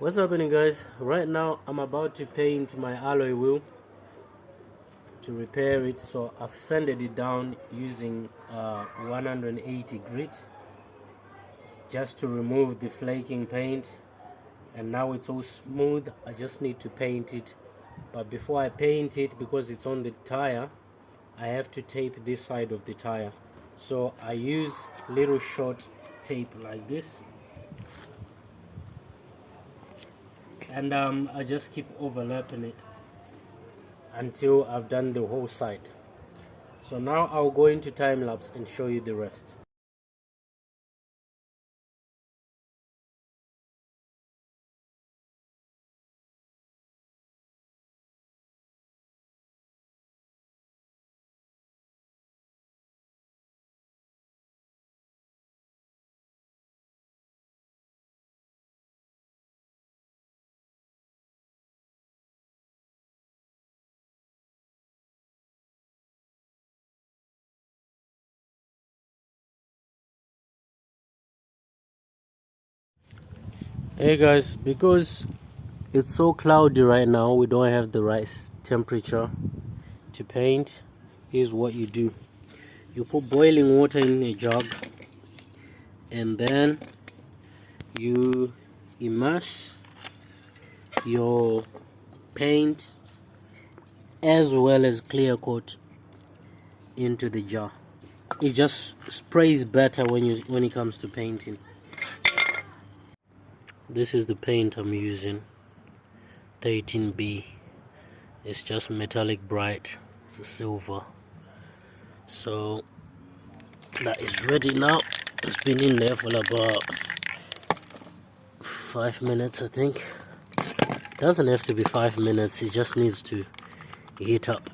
What's happening, guys? Right now I'm about to paint my alloy wheel to repair it. So I've sanded it down using 180 grit just to remove the flaking paint, and now it's all smooth. I just need to paint it, but before I paint it, because it's on the tire, I have to tape this side of the tire. So I use little short tape like this, and I just keep overlapping it until I've done the whole side. So now I'll go into time lapse and show you the rest. Hey guys, because it's so cloudy right now, we don't have the right temperature to paint. Here's what you do: you put boiling water in a jug, and then you immerse your paint as well as clear coat into the jar. It just sprays better when it comes to painting. This is the paint I'm using, 13B. It's just metallic bright. It's a silver. So that is ready now. It's been in there for about 5 minutes, I think. Doesn't have to be 5 minutes, it just needs to heat up.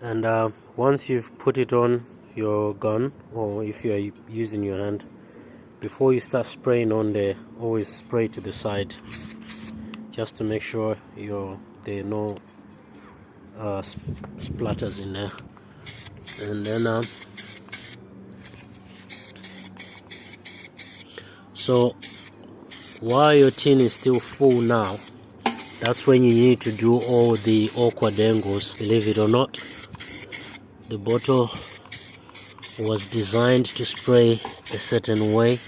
And once you've put it on your gun, or if you are using your hand, before you start spraying on there, always spray to the side, just to make sure there are no splatters in there. And then so while your tin is still full now, that's when you need to do all the awkward angles. Believe it or not, the bottle was designed to spray a certain way,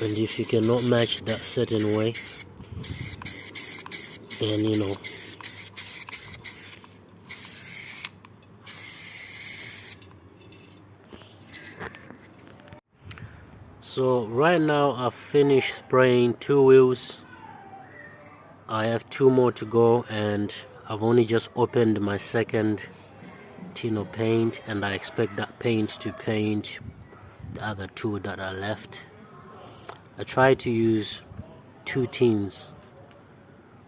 and if you cannot match that certain way, then you know. So right now I've finished spraying 2 wheels. I have 2 more to go, and I've only just opened my second tin of paint, and I expect that paint to paint the other 2 that are left. I try to use 2 tins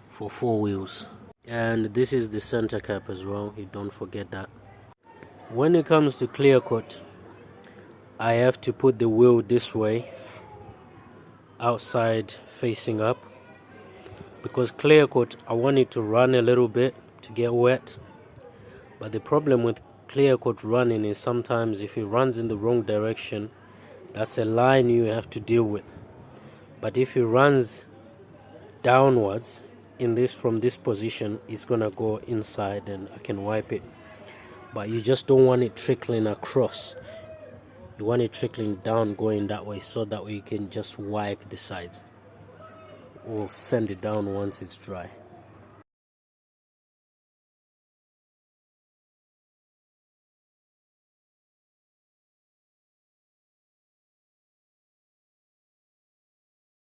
for 4 wheels, and this is the center cap as well, you don't forget that. When it comes to clear coat, I have to put the wheel this way, outside facing up, because clear coat, I want it to run a little bit to get wet. But the problem with clear coat running is sometimes if it runs in the wrong direction, that's a line you have to deal with. But if it runs downwards from this position, it's gonna go inside and I can wipe it. But you just don't want it trickling across. You want it trickling down, going that way, so that way you can just wipe the sides or sand it down once it's dry.